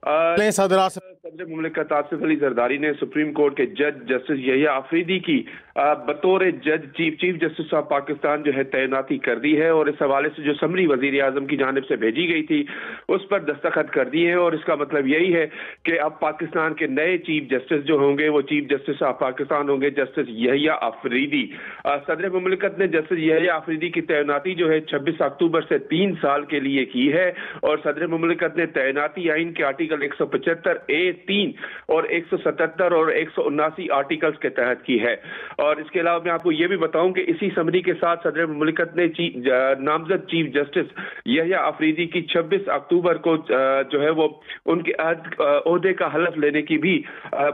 सदर मुमलिकत आसिफ अली जरदारी ने supreme court के जज जस्टिस यहिया आफरीदी की बतौर जज चीफ जस्टिस ऑफ पाकिस्तान जो है तैनाती कर दी है, और इस हवाले से जो समरी वजीर आजम की जानिब से भेजी गई थी उस पर दस्तखत कर दिए हैं। और इसका मतलब यही है कि अब पाकिस्तान के नए चीफ जस्टिस जो होंगे वो चीफ जस्टिस ऑफ पाकिस्तान होंगे जस्टिस यहिया आफरीदी। सदर मुमलिकत ने जस्टिस यहिया आफरीदी की तैनाती जो है 26 अक्टूबर से 3 साल के लिए की है, और सदर मुमलिकत ने तैनाती आइन के आर्टिकल 175A(3) और 177 और 179 आर्टिकल्स के तहत की है। और इसके अलावा मैं आपको यह भी बताऊं कि इसी समरी के साथ सदर मुमलिकत ने नामजद चीफ जस्टिस यहिया आफरीदी की 26 अक्टूबर को जो है वो उनके ओहदे का हलफ लेने की भी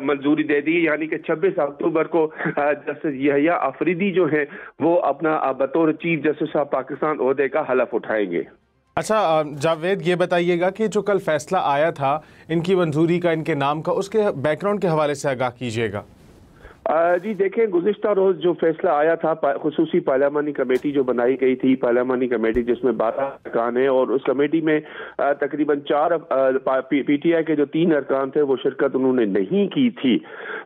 मंजूरी दे दी, यानी कि 26 अक्टूबर को जस्टिस यहिया आफरीदी जो है वो अपना बतौर चीफ जस्टिस ऑफ पाकिस्तान ओहदे का हलफ उठाएंगे। अच्छा जावेद, ये बताइएगा कि जो कल फैसला आया था इनकी मंजूरी का, इनके नाम का, उसके बैकग्राउंड के हवाले से आगाह कीजिएगा। जी देखें, गुज़िश्ता रोज जो फैसला आया था, खुसूसी पार्लियामानी कमेटी जो बनाई गई थी, पार्लियामानी कमेटी जिसमें 12 अरकान है, और उस कमेटी में तकरीबन 4 PTI के जो 3 अरकान थे वो शिरकत उन्होंने नहीं की थी।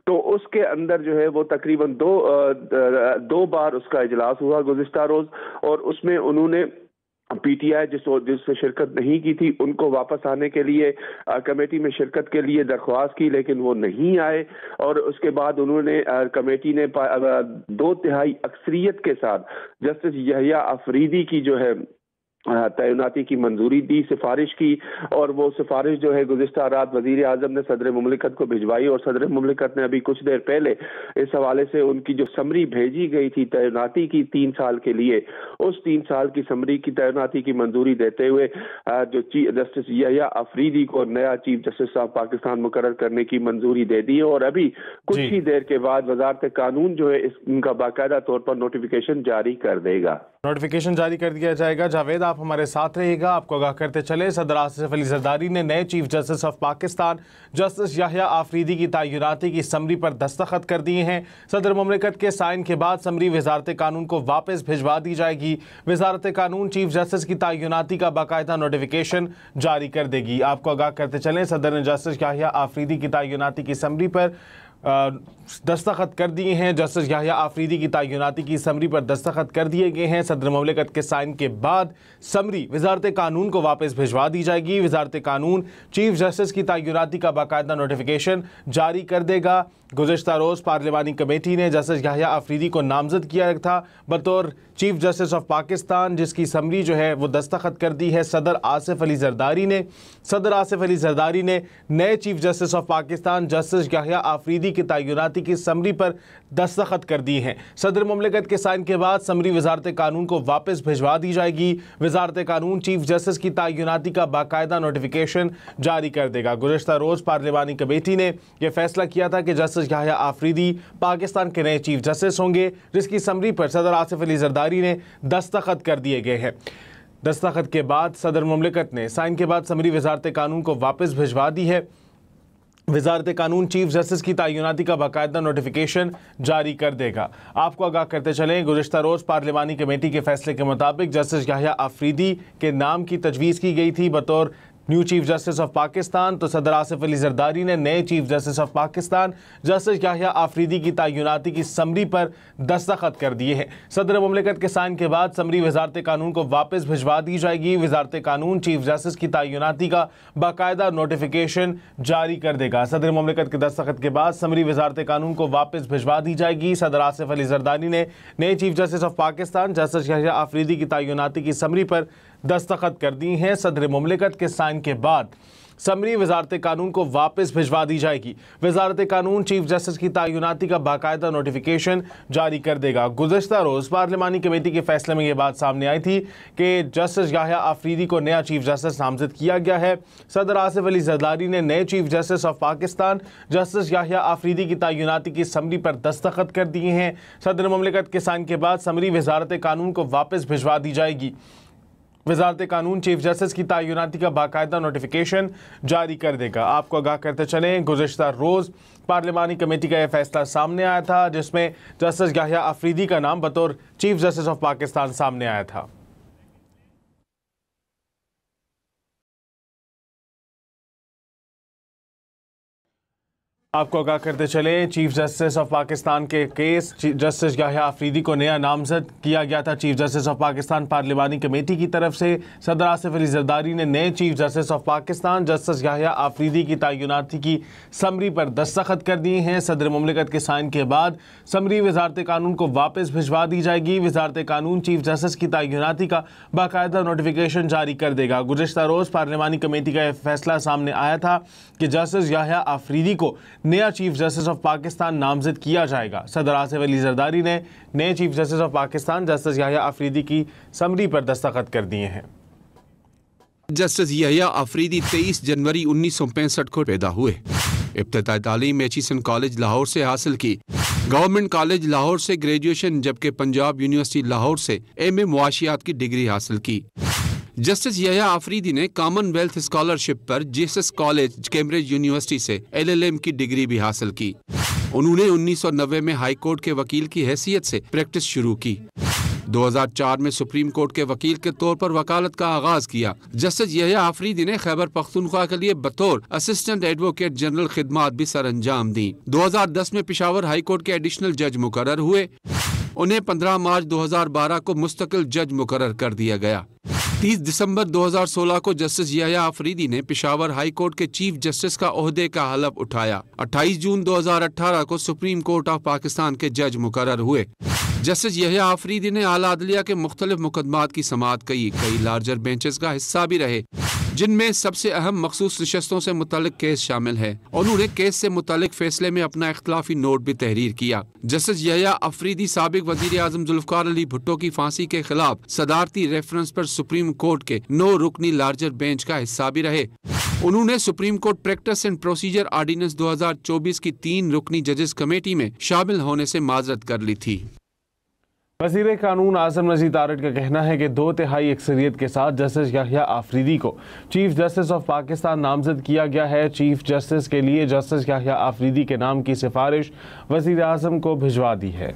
तो उसके अंदर जो है वो तकरीबन दो बार उसका इजलास हुआ गुज़िश्ता रोज, और उसमें उन्होंने PTI जिसने शिरकत नहीं की थी उनको वापस आने के लिए कमेटी में शिरकत के लिए दरख्वास्त की, लेकिन वो नहीं आए। और उसके बाद उन्होंने कमेटी ने 2/3 अक्सरियत के साथ जस्टिस यहिया आफरीदी की जो है तैनाती की मंजूरी दी, सिफारिश की, और वो सिफारिश जो है गुज़िश्ता रात वजीर आजम ने सदर मुमलिकत को भिजवाई, और सदर मुमलिकत ने अभी कुछ देर पहले इस हवाले से उनकी जो समरी भेजी गई थी तैनाती की 3 साल के लिए, उस 3 साल की समरी की तैनाती की मंजूरी देते हुए जो जस्टिस यहिया आफरीदी को नया चीफ जस्टिस ऑफ पाकिस्तान मुकर्रर करने की मंजूरी दे दी है। और अभी कुछ ही देर के बाद वजारत कानून जो है इनका बाकायदा तौर पर नोटिफिकेशन जारी कर देगा। नोटिफिकेशन जारी कर दिया जाएगा। जावेद, आप हमारे साथ रहिएगा, आपको आगाह करते चले। सदर आसिफ अली जरदारी ने नए chief justice of Pakistan justice Yahya Afridi की तैनाती की समरी पर दस्तखत कर दिए हैं। सदर मुमलिकत के साइन के बाद समरी वजारत कानून को वापस भिजवा दी जाएगी। वजारत कानून चीफ जस्टिस की तैनाती का बाकायदा नोटिफिकेशन जारी कर देगी। आपको आगाह करते चलें, सदर ने जस्टिस यहिया आफरीदी की तैनाती की समरी पर दस्तखत कर दिए हैं। जस्टिस यहिया आफरीदी की तैनाती की समरी पर दस्तखत कर दिए गए हैं। सदर मुमलिकत के साइन के बाद समरी वजारत कानून को वापस भिजवा दी जाएगी। वजारत कानून चीफ जस्टिस की तैनाती का बाकायदा नोटिफिकेशन जारी कर देगा। गुज़िश्ता रोज़ पार्लियामानी कमेटी ने जस्टिस यहिया आफरीदी को नामजद किया था बतौर चीफ जस्टिस ऑफ पाकिस्तान, जिसकी समरी जो है वो दस्तखत कर दी है सदर आसिफ अली जरदारी ने। सदर आसिफ अली जरदारी ने नए chief justice of Pakistan justice Yahya Afridi की तैनाती की समरी पर दस्तखत कर दी हैं। सदर मुमलिकत के साइन के बाद समरी वजारत कानून को वापस भिजवा दी जाएगी। वजारत कानून चीफ जस्टिस की तैनाती का बाकायदा नोटिफिकेशन जारी कर देगा। गुज़िश्ता रोज़ पार्लियामानी कमेटी ने यह फैसला किया था कि जस्टिस यहिया आफरीदी पाकिस्तान के नए चीफ जस्टिस होंगे, जिसकी समरी पर सदर आसिफ अली जरदारी ने दस्तखत कर दिए गए हैं। दस्तखत के बाद सदर मुमलिकत ने साइन के बाद समरी वजारत कानून को वापस भिजवा दी है। वजारत कानून चीफ जस्टिस की तैनाती का बाकायदा नोटिफिकेशन जारी कर देगा। आपको आगाह करते चलें, गुज़िश्ता रोज़ पार्लियामानी कमेटी के फैसले के मुताबिक जस्टिस यहिया आफरीदी के नाम की तजवीज़ की गई थी बतौर new chief justice of Pakistan. तो सदर आसिफ अली जरदारी ने नए chief justice of Pakistan justice Yahya Afridi की तैनाती की समरी पर दस्तखत कर दिए हैं। सदर मुमलिकत के साइन के बाद समरी वजारत कानून को वापस भिजवा दी जाएगी। वजारत कानून चीफ जस्टिस की तैनाती का बाकायदा नोटिफिकेशन जारी कर देगा। सदर मुमलिकत के दस्तखत के बाद समरी वजारत कानून को वापस भिजवा दी जाएगी। सदर आसिफ अली जरदारी ने नए chief justice of Pakistan justice Yahya Afridi की तैनाती की समरी पर दस्तखत कर दी हैं। सदर मुमलिकत के साइन के बाद समरी वजारत कानून को वापस भिजवा दी जाएगी। वजारत कानून चीफ जस्टिस की तैनाती का बाकायदा नोटिफिकेशन जारी कर देगा। गुज़िश्ता रोज़ पार्लियामानी कमेटी के फैसले में यह बात सामने आई थी कि जस्टिस यहिया आफरीदी को नया चीफ जस्टिस नामजद किया गया है। सदर आसिफ अली जरदारी ने नए chief justice of Pakistan justice Yahya Afridi की तैनाती की समरी पर दस्तखत कर दिए हैं। सदर मुमलिकत के साइन के बाद समरी वजारत कानून को वापस भिजवा दी जाएगी। वजारत कानून चीफ जस्टिस की तैनाती का बाकायदा नोटिफिकेशन जारी कर देगा। आपको आगाह करते चलें, गुज़िश्ता रोज़ पार्लियामानी कमेटी का यह फैसला सामने आया था जिसमें जस्टिस यहिया आफरीदी का नाम बतौर चीफ जस्टिस ऑफ पाकिस्तान सामने आया था। आपको आगाह करते चले, चीफ जस्टिस ऑफ पाकिस्तान के केस जस्टिस याह्या आफरीदी को नया नामजद किया गया था। चीफ जस्टिस ऑफ पाकिस्तान पार्लिमानी कमेटी की तरफ से सदर आसिफ अली जरदारी ने नए chief justice of Pakistan justice Yahya Afridi की तैनाती की समरी पर दस्तखत कर दिए हैं। सदर मुमलिकत के साइन के बाद समरी वजारत कानून को वापस भिजवा दी जाएगी। वजारत कानून चीफ जस्टिस की तैनाती का बाकायदा नोटिफिकेशन जारी कर देगा। गुज़िश्ता रोज़ पार्लिमानी कमेटी का यह फैसला सामने आया था कि जस्टिस याह्या आफरीदी को नया चीफ जस्टिस ऑफ पाकिस्तान नामजद किया जाएगा। सदर आसिफ अली जरदारी ने नए chief justice of Pakistan justice Yahya Afridi की समरी पर दस्तखत कर दिए हैं। जस्टिस याह्या आफरीदी 23 जनवरी 1965 को पैदा हुए। इब्तिदाई तालीम एचिसन कॉलेज लाहौर से हासिल की। गवर्नमेंट कॉलेज लाहौर से ग्रेजुएशन, जबकि पंजाब यूनिवर्सिटी लाहौर से एमए मुआशियात की डिग्री हासिल की। जस्टिस याह्या आफरीदी ने कॉमनवेल्थ स्कॉलरशिप पर जीसस कॉलेज कैम्ब्रिज यूनिवर्सिटी से LLM की डिग्री भी हासिल की। उन्होंने 1990 में हाई कोर्ट के वकील की हैसियत से प्रैक्टिस शुरू की। 2004 में सुप्रीम कोर्ट के वकील के तौर पर वकालत का आगाज किया। जस्टिस याह्या आफरीदी ने खैबर पख्तूनख्वा के लिए बतौर असिस्टेंट एडवोकेट जनरल खिदमात भी सर अंजाम दी। 2010 में पेशावर हाई कोर्ट के एडिशनल जज मुकर्रर हुए। उन्हें 15 मार्च 2012 को मुस्तकिल जज मुकर्रर कर दिया गया। 30 दिसंबर 2016 को जस्टिस याह्या आफरीदी ने पेशावर हाई कोर्ट के चीफ जस्टिस का ओहदे का हलफ उठाया। 28 जून 2018 को सुप्रीम कोर्ट ऑफ पाकिस्तान के जज मुकर्रर हुए। जस्टिस याह्या आफरीदी ने आला अदलिया के मुख्तलिफ मुकदमात की समाअत की। कई लार्जर बेंचेस का हिस्सा भी रहे, जिनमें सबसे अहम मखसूस नशस्तों से मुतल्लिक केस शामिल है। उन्होंने केस से मुतल्लिक फैसले में अपना इख्तलाफी नोट भी तहरीर किया। जस्टिस याह्या आफरीदी साबिक वजीर आजम जुल्फकार अली भुट्टो की फांसी के खिलाफ सदारती रेफरेंस पर सुप्रीम कोर्ट के 9 रुकनी लार्जर बेंच का हिस्सा भी रहे। उन्होंने Supreme Court practice and procedure ordinance 2024 की 3 रुकनी जजेस कमेटी में शामिल होने से माजरत कर ली थी। वज़ीर कानून आज़म नज़ीर तारड़ का कहना है कि 2/3 अक्सरियत के साथ जस्टिस याह्या आफरीदी को चीफ जस्टिस ऑफ पाकिस्तान नामजद किया गया है। चीफ जस्टिस के लिए जस्टिस याह्या आफरीदी के नाम की सिफारिश वज़ीर आज़म को भिजवा दी है।